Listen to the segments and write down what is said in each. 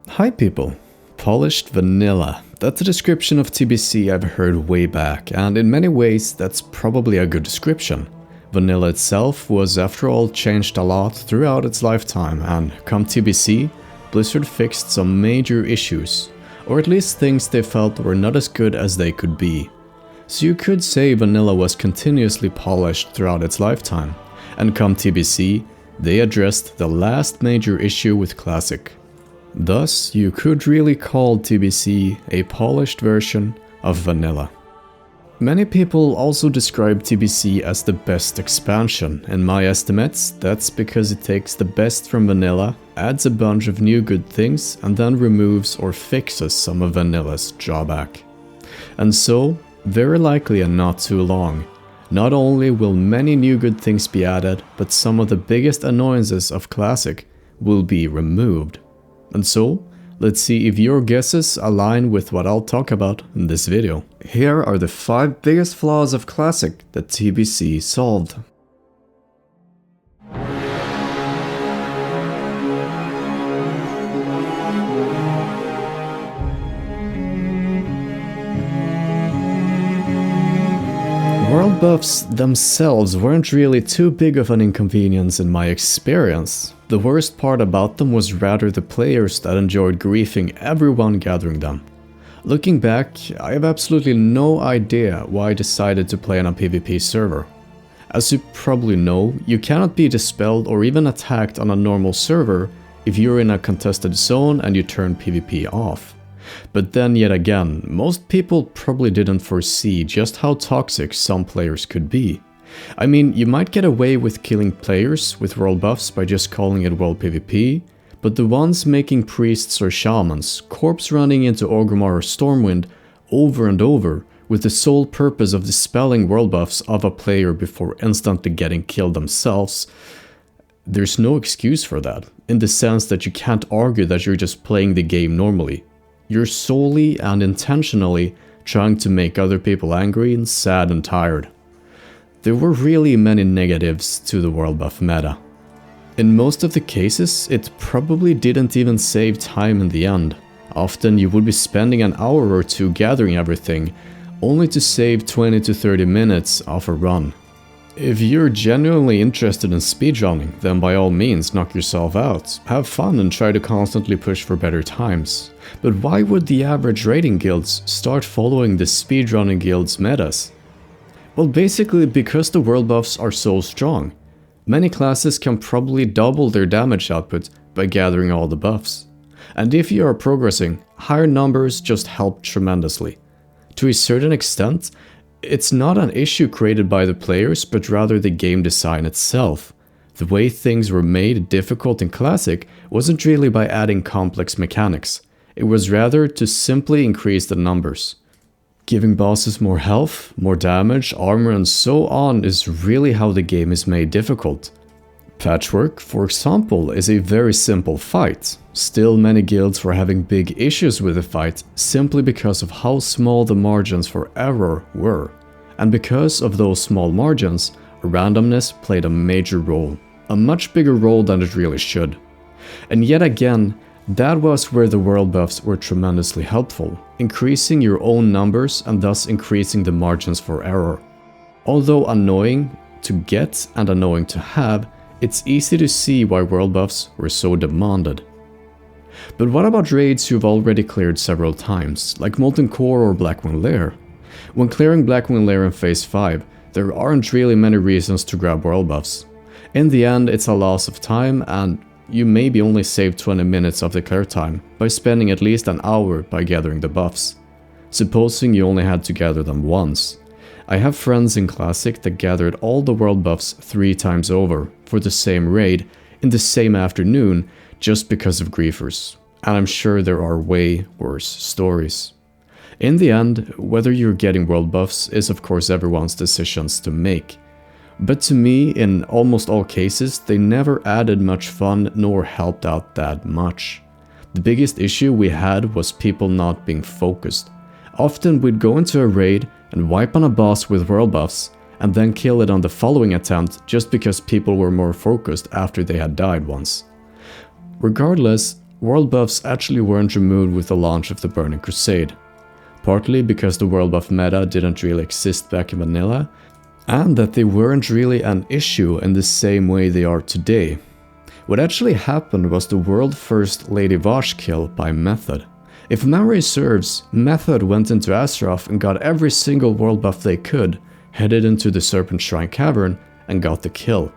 Hi people. Polished vanilla. That's a description of TBC I've heard way back, and in many ways that's probably a good description. Vanilla itself was after all changed a lot throughout its lifetime, and come TBC, Blizzard fixed some major issues, or at least things they felt were not as good as they could be. So you could say vanilla was continuously polished throughout its lifetime, and come TBC, they addressed the last major issue with Classic. Thus, you could really call TBC a polished version of vanilla. Many people also describe TBC as the best expansion. In my estimates, that's because it takes the best from vanilla, adds a bunch of new good things, and then removes or fixes some of vanilla's drawback. And so, very likely and not too long, not only will many new good things be added, but some of the biggest annoyances of Classic will be removed. And so, let's see if your guesses align with what I'll talk about in this video. Here are the 5 biggest flaws of Classic that TBC solved. World buffs themselves weren't really too big of an inconvenience in my experience. The worst part about them was rather the players that enjoyed griefing everyone gathering them. Looking back, I have absolutely no idea why I decided to play on a PvP server. As you probably know, you cannot be dispelled or even attacked on a normal server if you're in a contested zone and you turn PvP off. But then yet again, most people probably didn't foresee just how toxic some players could be. I mean, you might get away with killing players with world buffs by just calling it world PvP, but the ones making priests or shamans, corpse running into Orgrimmar or Stormwind over and over with the sole purpose of dispelling world buffs of a player before instantly getting killed themselves, there's no excuse for that, in the sense that you can't argue that you're just playing the game normally. You're solely and intentionally trying to make other people angry and sad and tired. There were really many negatives to the world buff meta. In most of the cases, it probably didn't even save time in the end. Often you would be spending an hour or two gathering everything, only to save 20 to 30 minutes off a run. If you're genuinely interested in speedrunning, then by all means knock yourself out, have fun and try to constantly push for better times. But why would the average raiding guilds start following the speedrunning guilds metas? Well, basically because the world buffs are so strong. Many classes can probably double their damage output by gathering all the buffs. And if you are progressing, higher numbers just help tremendously. To a certain extent, it's not an issue created by the players, but rather the game design itself. The way things were made difficult in Classic wasn't really by adding complex mechanics. It was rather to simply increase the numbers. Giving bosses more health, more damage, armor and so on is really how the game is made difficult. Patchwork, for example, is a very simple fight. Still, many guilds were having big issues with the fight simply because of how small the margins for error were. And because of those small margins, randomness played a major role. A much bigger role than it really should. And yet again, that was where the world buffs were tremendously helpful, increasing your own numbers and thus increasing the margins for error. Although annoying to get and annoying to have, it's easy to see why world buffs were so demanded. But what about raids you've already cleared several times, like Molten Core or Blackwing Lair? When clearing Blackwing Lair in Phase 5, there aren't really many reasons to grab world buffs. In the end, it's a loss of time and you maybe only save 20 minutes of the clear time by spending at least an hour by gathering the buffs. Supposing you only had to gather them once. I have friends in Classic that gathered all the world buffs 3 times over for the same raid in the same afternoon just because of griefers. And I'm sure there are way worse stories. In the end, whether you're getting world buffs is of course everyone's decisions to make. But to me, in almost all cases, they never added much fun nor helped out that much. The biggest issue we had was people not being focused. Often we'd go into a raid and wipe on a boss with world buffs, and then kill it on the following attempt just because people were more focused after they had died once. Regardless, World buffs actually weren't removed with the launch of the Burning Crusade, partly because the world buff meta didn't really exist back in vanilla, and that they weren't really an issue in the same way they are today. What actually happened was the world first Lady Vashj kill by Method. If memory serves, Method went into Azeroth and got every single world buff they could, headed into the Serpent Shrine Cavern, and got the kill.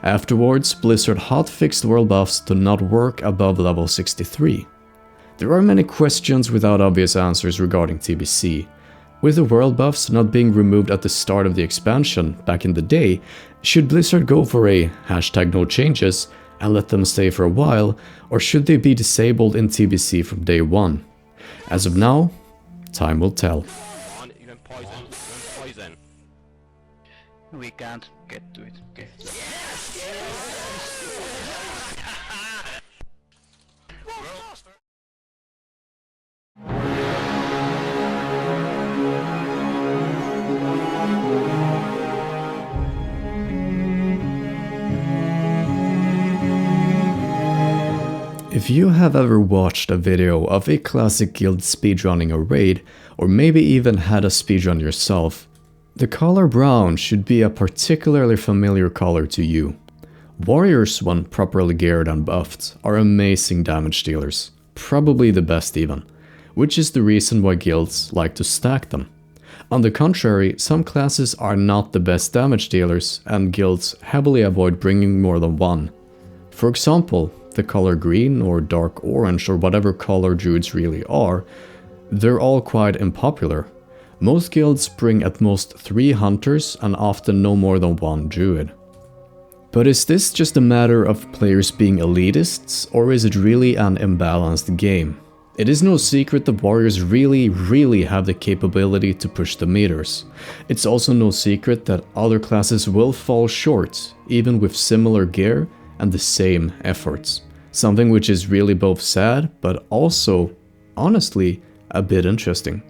Afterwards, Blizzard hotfixed world buffs to not work above level 63. There are many questions without obvious answers regarding TBC. With the world buffs not being removed at the start of the expansion back in the day, should Blizzard go for a #no changes and let them stay for a while, or should they be disabled in TBC from day one? As of now, time will tell. We can't get to it. Okay. If you have ever watched a video of a classic guild speedrunning a raid, or maybe even had a speedrun yourself, the color brown should be a particularly familiar color to you. Warriors, when properly geared and buffed, are amazing damage dealers, probably the best even, which is the reason why guilds like to stack them. On the contrary, some classes are not the best damage dealers, and guilds heavily avoid bringing more than one. For example, the color green or dark orange or whatever color druids really are, they're all quite unpopular. Most guilds bring at most 3 hunters and often no more than 1 druid. But is this just a matter of players being elitists, or is it really an imbalanced game? It is no secret that warriors really have the capability to push the meters. It's also no secret that other classes will fall short, even with similar gear and the same efforts. Something which is really both sad, but also, honestly, a bit interesting.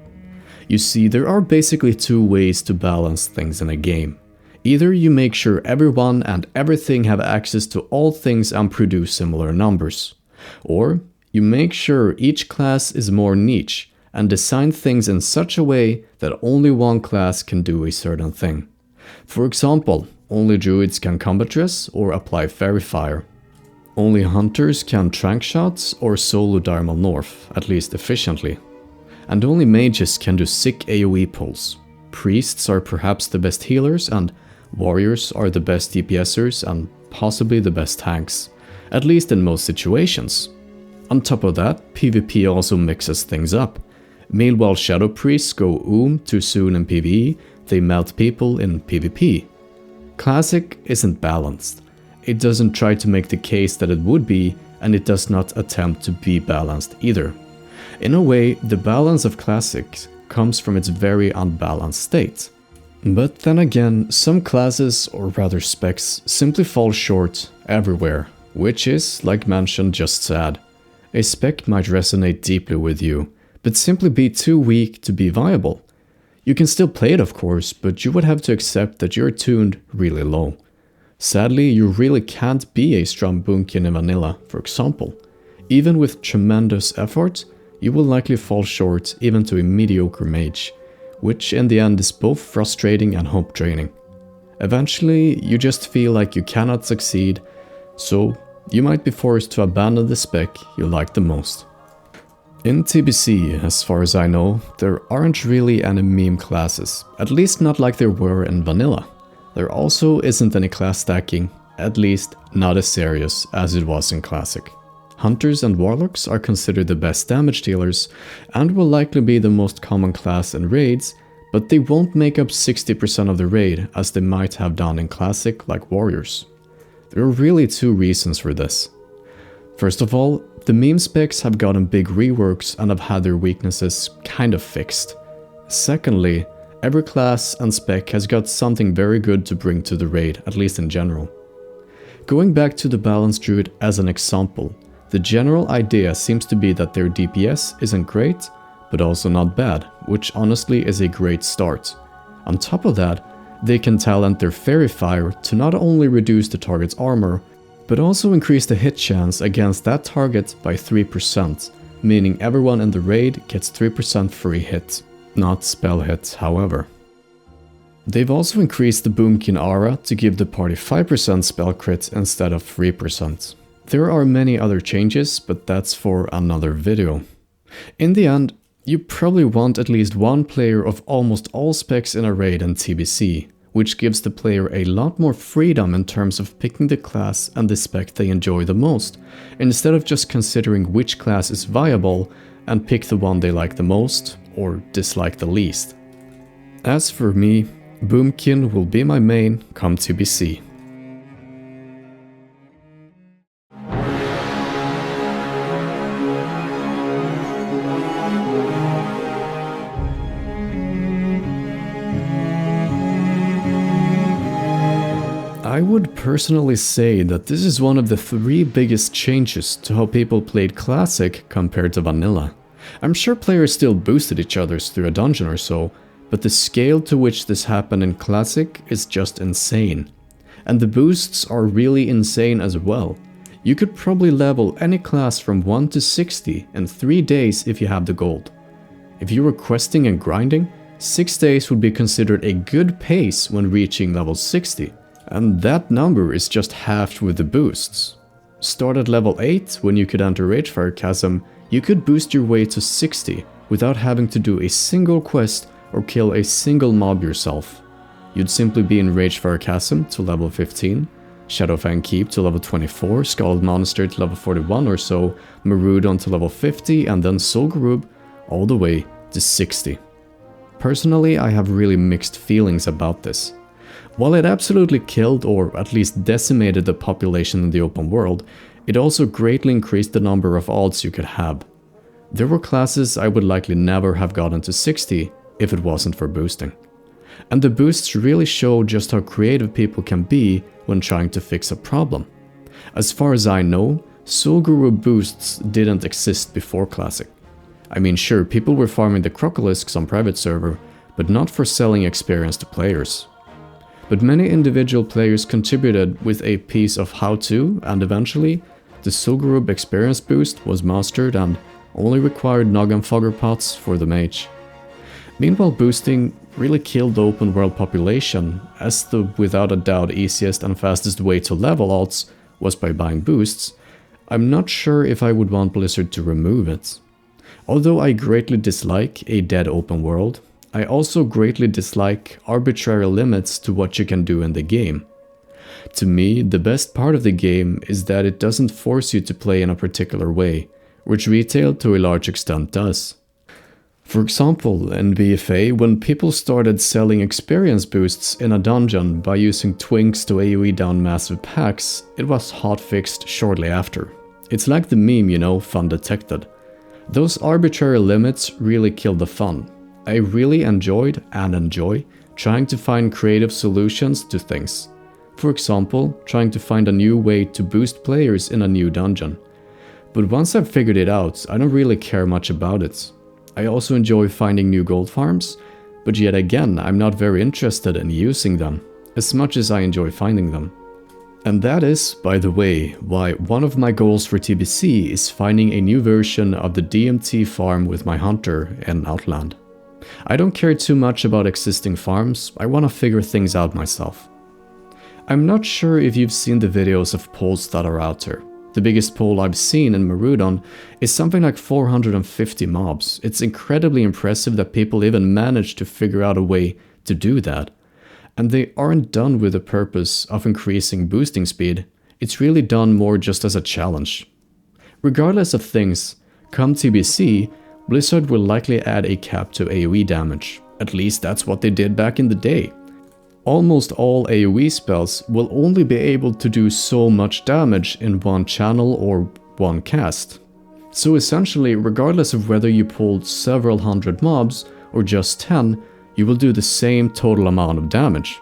You see, there are basically 2 ways to balance things in a game. Either you make sure everyone and everything have access to all things and produce similar numbers, or you make sure each class is more niche and design things in such a way that only one class can do a certain thing. For example, only druids can combat dress or apply fairy fire. Only hunters can trank shots or solo diagonal north, at least efficiently. And only mages can do sick AoE pulls. Priests are perhaps the best healers, and warriors are the best DPSers and possibly the best tanks, at least in most situations. On top of that, PvP also mixes things up. Meanwhile, shadow priests go too soon in PvE, they melt people in PvP. Classic isn't balanced. It doesn't try to make the case that it would be, and it does not attempt to be balanced either. In a way, the balance of Classic comes from its very unbalanced state. But then again, some classes, or rather specs, simply fall short everywhere, which is, like mentioned, just sad. A spec might resonate deeply with you, but simply be too weak to be viable. You can still play it, of course, but you would have to accept that you're tuned really low. Sadly, you really can't be a strong Bunkin in vanilla, for example. Even with tremendous effort, you will likely fall short even to a mediocre mage, which in the end is both frustrating and hope draining. Eventually, you just feel like you cannot succeed, so you might be forced to abandon the spec you like the most. In TBC, as far as I know, there aren't really any meme classes, at least not like there were in vanilla. There also isn't any class stacking, at least not as serious as it was in Classic. Hunters and Warlocks are considered the best damage dealers and will likely be the most common class in raids, but they won't make up 60% of the raid as they might have done in Classic like Warriors. There are really 2 reasons for this. First of all, the meme specs have gotten big reworks and have had their weaknesses kind of fixed. Secondly, every class and spec has got something very good to bring to the raid, at least in general. Going back to the balanced druid as an example, the general idea seems to be that their DPS isn't great, but also not bad, which honestly is a great start. On top of that, they can talent their fairy fire to not only reduce the target's armor, but also increased the hit chance against that target by 3%, meaning everyone in the raid gets 3% free hit, not spell hit, however. They've also increased the Boomkin aura to give the party 5% spell crit instead of 3%. There are many other changes, but that's for another video. In the end, you probably want at least one player of almost all specs in a raid and TBC, which gives the player a lot more freedom in terms of picking the class and the spec they enjoy the most, instead of just considering which class is viable and pick the one they like the most or dislike the least. As for me, Boomkin will be my main come TBC. I would personally say that this is one of the 3 biggest changes to how people played Classic compared to Vanilla. I'm sure players still boosted each other through a dungeon or so, but the scale to which this happened in Classic is just insane. And the boosts are really insane as well. You could probably level any class from 1 to 60 in 3 days if you have the gold. If you were questing and grinding, 6 days would be considered a good pace when reaching level 60. And that number is just halved with the boosts. Start at level 8 when you could enter Ragefire Chasm, you could boost your way to 60 without having to do a single quest or kill a single mob yourself. You'd simply be in Ragefire Chasm to level 15, Shadowfang Keep to level 24, Scald Monastery to level 41 or so, Marudon to level 50 and then Solgarub all the way to 60. Personally, I have really mixed feelings about this. While it absolutely killed or at least decimated the population in the open world, it also greatly increased the number of alts you could have. There were classes I would likely never have gotten to 60 if it wasn't for boosting. And the boosts really show just how creative people can be when trying to fix a problem. As far as I know, Solgarub boosts didn't exist before Classic. I mean, sure, people were farming the Crocolisks on private server, but not for selling experience to players. But many individual players contributed with a piece of how to, and eventually, the Solgarub experience boost was mastered and only required Noggenfogger pots for the mage. Meanwhile, boosting really killed the open world population, as the without a doubt easiest and fastest way to level alts was by buying boosts. I'm not sure if I would want Blizzard to remove it. Although I greatly dislike a dead open world, I also greatly dislike arbitrary limits to what you can do in the game. To me, the best part of the game is that it doesn't force you to play in a particular way, which retail to a large extent does. For example, in BFA, when people started selling experience boosts in a dungeon by using twinks to AoE down massive packs, it was hotfixed shortly after. It's like the meme, you know, fun detected. Those arbitrary limits really killed the fun. I really enjoyed and enjoy trying to find creative solutions to things. For example, trying to find a new way to boost players in a new dungeon. But once I've figured it out, I don't really care much about it. I also enjoy finding new gold farms, but yet again, I'm not very interested in using them, as much as I enjoy finding them. And that is, by the way, why one of my goals for TBC is finding a new version of the DMT farm with my hunter in Outland. I don't care too much about existing farms, I want to figure things out myself. I'm not sure if you've seen the videos of polls that are out there. The biggest poll I've seen in Marudon is something like 450 mobs. It's incredibly impressive that people even manage to figure out a way to do that. And they aren't done with the purpose of increasing boosting speed, it's really done more just as a challenge. Regardless of things, come TBC, Blizzard will likely add a cap to AoE damage. At least that's what they did back in the day. Almost all AoE spells will only be able to do so much damage in one channel or one cast. So essentially, regardless of whether you pulled several hundred mobs or just 10, you will do the same total amount of damage.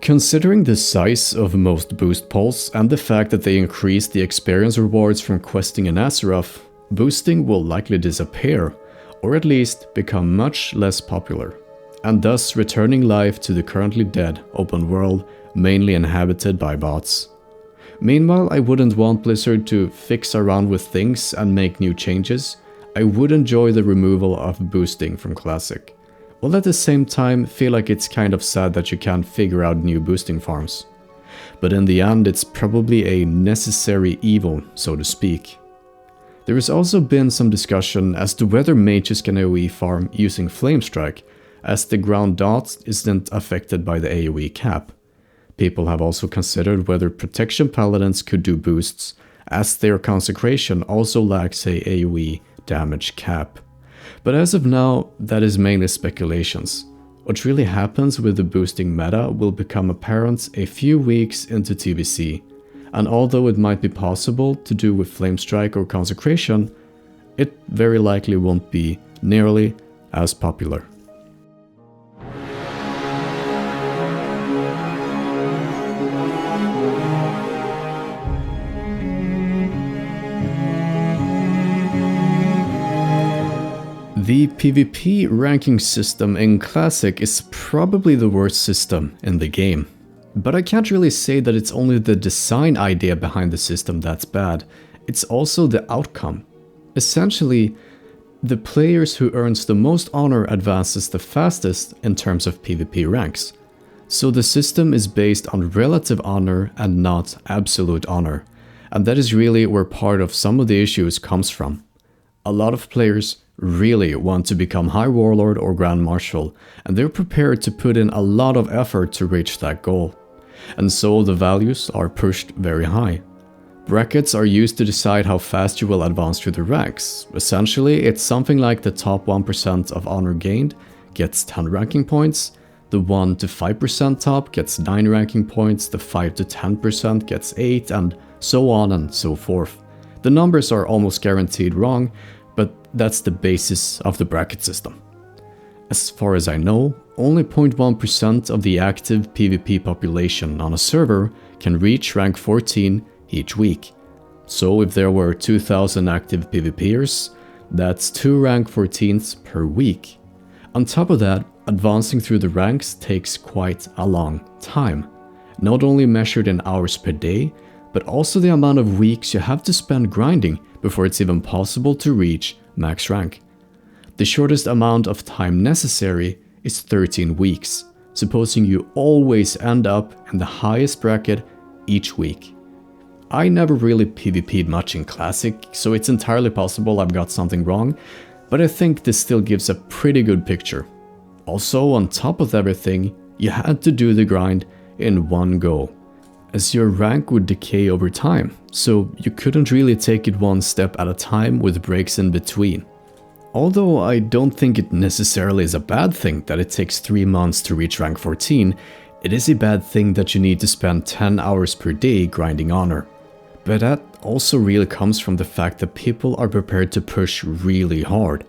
Considering the size of most boost pulls and the fact that they increase the experience rewards from questing in Azeroth, boosting will likely disappear, or at least become much less popular, and thus returning life to the currently dead open world, mainly inhabited by bots. Meanwhile, I wouldn't want Blizzard to fix around with things and make new changes. I would enjoy the removal of boosting from Classic, while at the same time feel like it's kind of sad that you can't figure out new boosting farms. But in the end, it's probably a necessary evil, so to speak. There has also been some discussion as to whether mages can AoE farm using Flamestrike, as the ground dot isn't affected by the AoE cap. People have also considered whether protection paladins could do boosts, as their consecration also lacks a AoE damage cap. But as of now, that is mainly speculations. What really happens with the boosting meta will become apparent a few weeks into TBC, and although it might be possible to do with Flamestrike or Consecration, it very likely won't be nearly as popular. The PvP ranking system in Classic is probably the worst system in the game. But I can't really say that it's only the design idea behind the system that's bad, it's also the outcome. Essentially, the players who earns the most honor advances the fastest in terms of PvP ranks. So the system is based on relative honor and not absolute honor, and that is really where part of some of the issues comes from. A lot of players really want to become High Warlord or Grand Marshal, and they're prepared to put in a lot of effort to reach that goal. And so the values are pushed very high. Brackets are used to decide how fast you will advance through the ranks. Essentially, it's something like the top 1% of honor gained gets 10 ranking points, the 1 to 5% top gets 9 ranking points, the 5 to 10% gets 8, and so on and so forth. The numbers are almost guaranteed wrong, but that's the basis of the bracket system. As far as I know, only 0.1% of the active PvP population on a server can reach rank 14 each week. So if there were 2,000 active PvPers, that's 2 rank 14s per week. On top of that, advancing through the ranks takes quite a long time. Not only measured in hours per day, but also the amount of weeks you have to spend grinding before it's even possible to reach max rank. The shortest amount of time necessary is 13 weeks, supposing you always end up in the highest bracket each week. I never really PvP'd much in Classic, so it's entirely possible I've got something wrong, but I think this still gives a pretty good picture. Also, on top of everything, you had to do the grind in one go, as your rank would decay over time, so you couldn't really take it one step at a time with breaks in between. Although I don't think it necessarily is a bad thing that it takes 3 months to reach rank 14, it is a bad thing that you need to spend 10 hours per day grinding honor. But that also really comes from the fact that people are prepared to push really hard.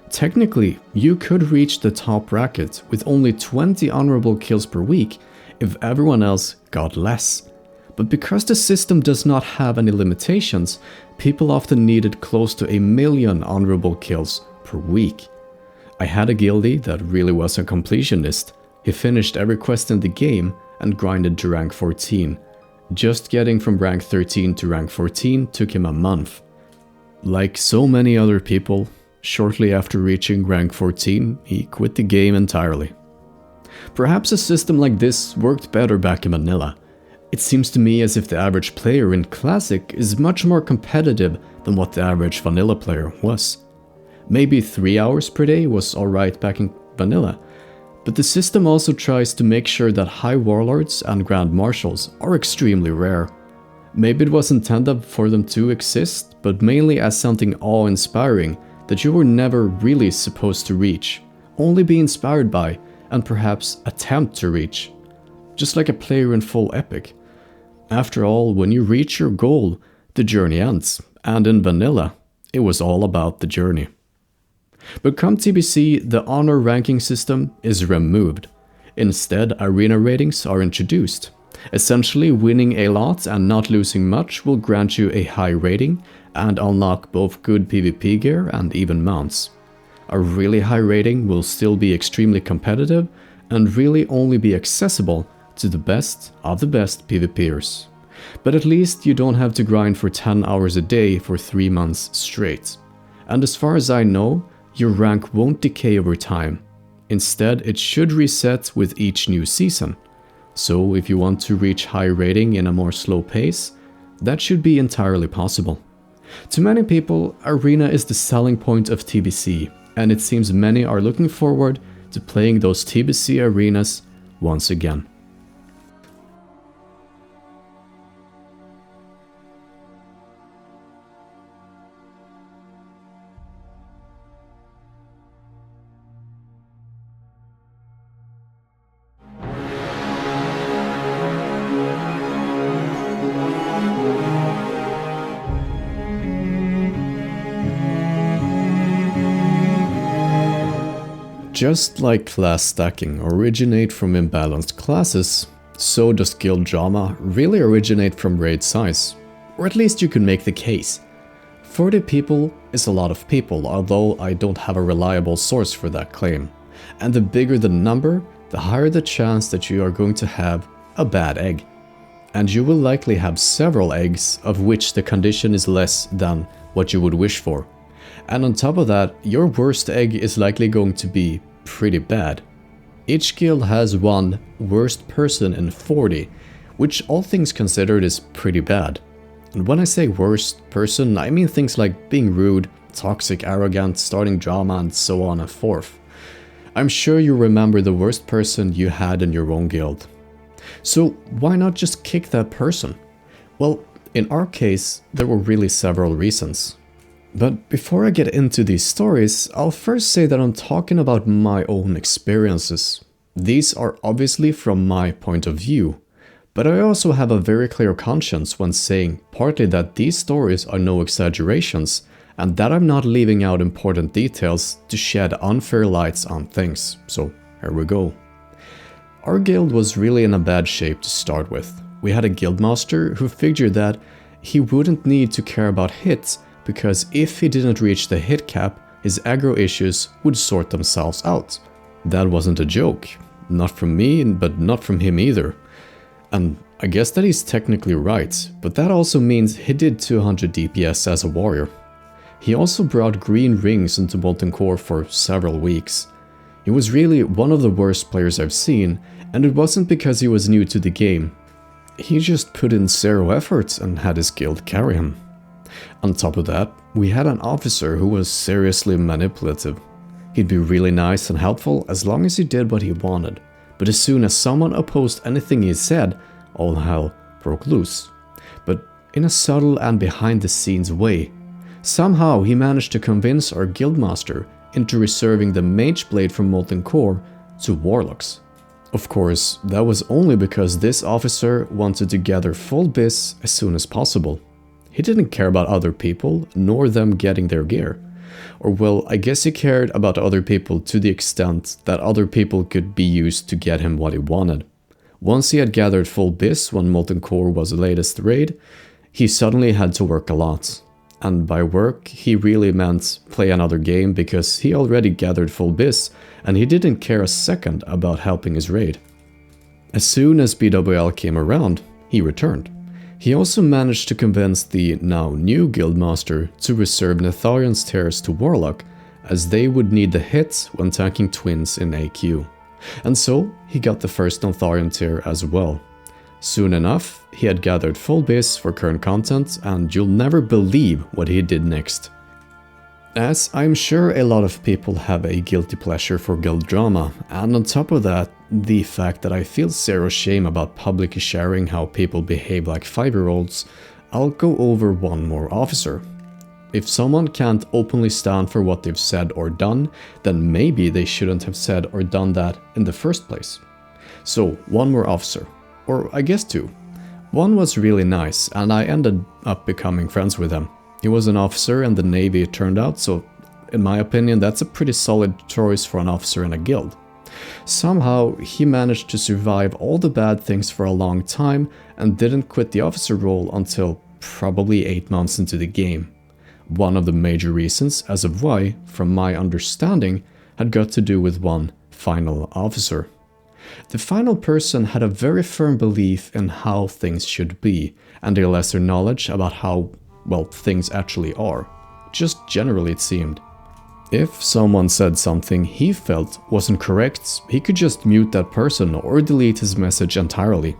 Technically, you could reach the top bracket with only 20 honorable kills per week if everyone else got less. But because the system does not have any limitations, people often needed close to 1 million honorable kills per week. I had a guildie that really was a completionist. He finished every quest in the game and grinded to rank 14. Just getting from rank 13 to rank 14 took him a month. Like so many other people, shortly after reaching rank 14, he quit the game entirely. Perhaps a system like this worked better back in vanilla. It seems to me as if the average player in Classic is much more competitive than what the average vanilla player was. Maybe 3 hours per day was alright back in vanilla, but the system also tries to make sure that High Warlords and Grand Marshals are extremely rare. Maybe it was intended for them to exist, but mainly as something awe-inspiring that you were never really supposed to reach, only be inspired by, and perhaps attempt to reach. Just like a player in full epic. After all, when you reach your goal, the journey ends, and in vanilla, it was all about the journey. But come TBC, the honor ranking system is removed. Instead, arena ratings are introduced. Essentially, winning a lot and not losing much will grant you a high rating and unlock both good PvP gear and even mounts. A really high rating will still be extremely competitive and really only be accessible to the best of the best PvPers. But at least you don't have to grind for 10 hours a day for 3 months straight. And as far as I know, your rank won't decay over time. Instead, it should reset with each new season. So if you want to reach high rating in a more slow pace, that should be entirely possible. To many people, Arena is the selling point of TBC, and it seems many are looking forward to playing those TBC arenas once again. Just like class stacking originate from imbalanced classes, so does guild drama really originate from raid size. Or at least you can make the case. 40 people is a lot of people, although I don't have a reliable source for that claim. And the bigger the number, the higher the chance that you are going to have a bad egg. And you will likely have several eggs of which the condition is less than what you would wish for. And on top of that, your worst egg is likely going to be pretty bad. Each guild has one worst person in 40, which all things considered is pretty bad. And when I say worst person, I mean things like being rude, toxic, arrogant, starting drama, and so on and forth. I'm sure you remember the worst person you had in your own guild. So why not just kick that person? Well, in our case, there were really several reasons. But before I get into these stories, I'll first say that I'm talking about my own experiences. These are obviously from my point of view, but I also have a very clear conscience when saying partly that these stories are no exaggerations and that I'm not leaving out important details to shed unfair lights on things. So here we go. Our guild was really in a bad shape to start with. We had a guildmaster who figured that he wouldn't need to care about hits because if he didn't reach the hit cap, his aggro issues would sort themselves out. That wasn't a joke. Not from me, but not from him either. And I guess that he's technically right, but that also means he did 200 DPS as a warrior. He also brought green rings into Molten Core for several weeks. He was really one of the worst players I've seen, and it wasn't because he was new to the game. He just put in zero effort and had his guild carry him. On top of that, we had an officer who was seriously manipulative. He'd be really nice and helpful as long as he did what he wanted, but as soon as someone opposed anything he said, all hell broke loose. But in a subtle and behind-the-scenes way. Somehow he managed to convince our guildmaster into reserving the mage blade from Molten Core to warlocks. Of course, that was only because this officer wanted to gather full biz as soon as possible. He didn't care about other people, nor them getting their gear. Or well, I guess he cared about other people to the extent that other people could be used to get him what he wanted. Once he had gathered full biz when Molten Core was the latest raid, he suddenly had to work a lot. And by work, he really meant play another game because he already gathered full biz and he didn't care a second about helping his raid. As soon as BWL came around, he returned. He also managed to convince the now new guildmaster to reserve Netharian's tears to Warlock, as they would need the hits when tanking twins in AQ. And so he got the first Netharian tier as well. Soon enough, he had gathered full biz for current content, and you'll never believe what he did next. As I'm sure a lot of people have a guilty pleasure for guild drama, and on top of that, the fact that I feel zero shame about publicly sharing how people behave like 5-year-olds, I'll go over one more officer. If someone can't openly stand for what they've said or done, then maybe they shouldn't have said or done that in the first place. So, one more officer. Or I guess two. One was really nice, and I ended up becoming friends with him. He was an officer in the Navy it turned out, so in my opinion that's a pretty solid choice for an officer in a guild. Somehow he managed to survive all the bad things for a long time and didn't quit the officer role until probably 8 months into the game. One of the major reasons as of why, from my understanding, had got to do with one final officer. The final person had a very firm belief in how things should be, and a lesser knowledge about how, well, things actually are. Just generally it seemed. If someone said something he felt wasn't correct, he could just mute that person or delete his message entirely.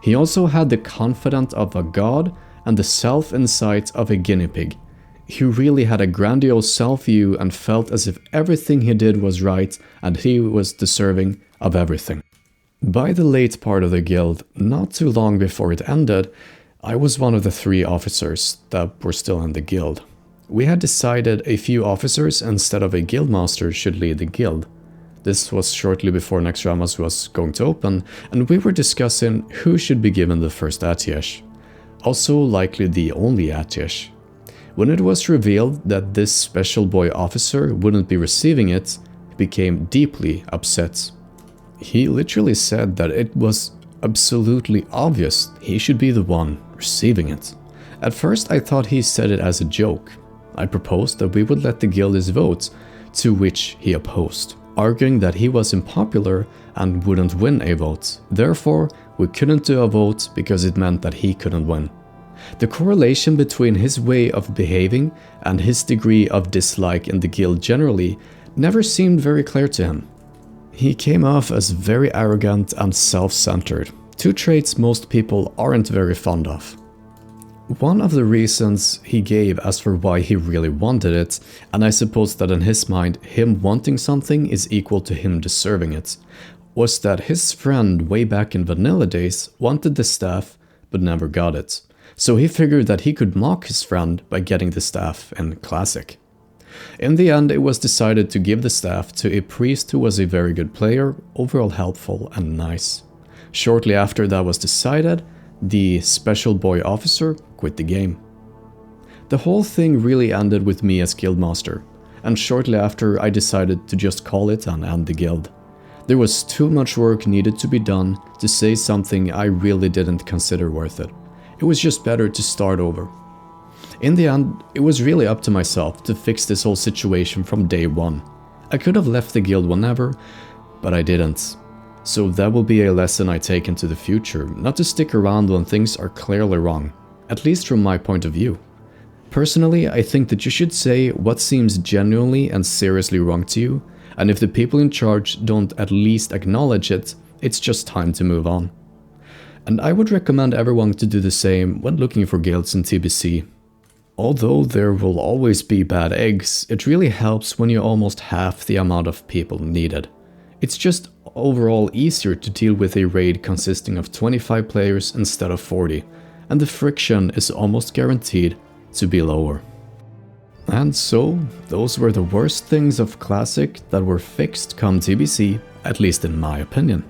He also had the confidence of a god and the self-insight of a guinea pig. He really had a grandiose self-view and felt as if everything he did was right and he was deserving of everything. By the late part of the guild, not too long before it ended, I was one of the 3 officers that were still in the guild. We had decided a few officers instead of a guildmaster should lead the guild. This was shortly before Nexramas was going to open, and we were discussing who should be given the first Atiesh. Also likely the only Atiesh. When it was revealed that this special boy officer wouldn't be receiving it, he became deeply upset. He literally said that it was absolutely obvious he should be the one receiving it. At first I thought he said it as a joke. I proposed that we would let the guildies vote, to which he opposed, arguing that he was unpopular and wouldn't win a vote. Therefore, we couldn't do a vote because it meant that he couldn't win. The correlation between his way of behaving and his degree of dislike in the guild generally never seemed very clear to him. He came off as very arrogant and self-centered, 2 traits most people aren't very fond of. One of the reasons he gave as for why he really wanted it, and I suppose that in his mind him wanting something is equal to him deserving it, was that his friend way back in vanilla days wanted the staff but never got it. So he figured that he could mock his friend by getting the staff in Classic. In the end, it was decided to give the staff to a priest who was a very good player, overall helpful and nice. Shortly after that was decided, the special boy officer quit the game. The whole thing really ended with me as guildmaster, and shortly after I decided to just call it and end the guild. There was too much work needed to be done to say something I really didn't consider worth it. It was just better to start over. In the end, it was really up to myself to fix this whole situation from day one. I could have left the guild whenever, but I didn't. So that will be a lesson I take into the future, not to stick around when things are clearly wrong, at least from my point of view. Personally, I think that you should say what seems genuinely and seriously wrong to you, and if the people in charge don't at least acknowledge it, it's just time to move on. And I would recommend everyone to do the same when looking for guilds in TBC. Although there will always be bad eggs, it really helps when you almost half the amount of people needed. It's just overall easier to deal with a raid consisting of 25 players instead of 40, and the friction is almost guaranteed to be lower. And so, those were the worst things of Classic that were fixed come TBC, at least in my opinion.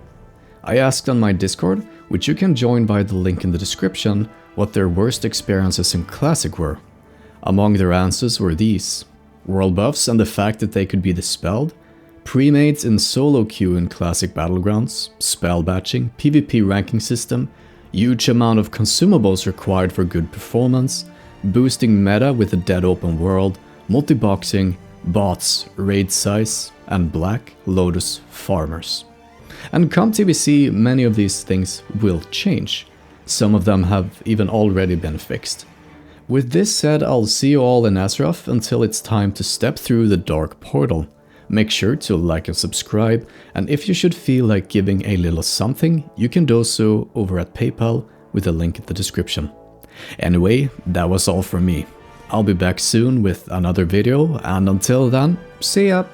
I asked on my Discord, which you can join by the link in the description, what their worst experiences in Classic were. Among their answers were these: world buffs and the fact that they could be dispelled, pre-mates in solo queue in Classic Battlegrounds, spell batching, PvP ranking system, huge amount of consumables required for good performance, boosting meta with a dead open world, multi-boxing, bots, raid size, and Black Lotus farmers. And come TBC, many of these things will change. Some of them have even already been fixed. With this said, I'll see you all in Azeroth until it's time to step through the dark portal. Make sure to like and subscribe, and if you should feel like giving a little something, you can do so over at PayPal with a link in the description. Anyway, that was all from me. I'll be back soon with another video, and until then, see ya!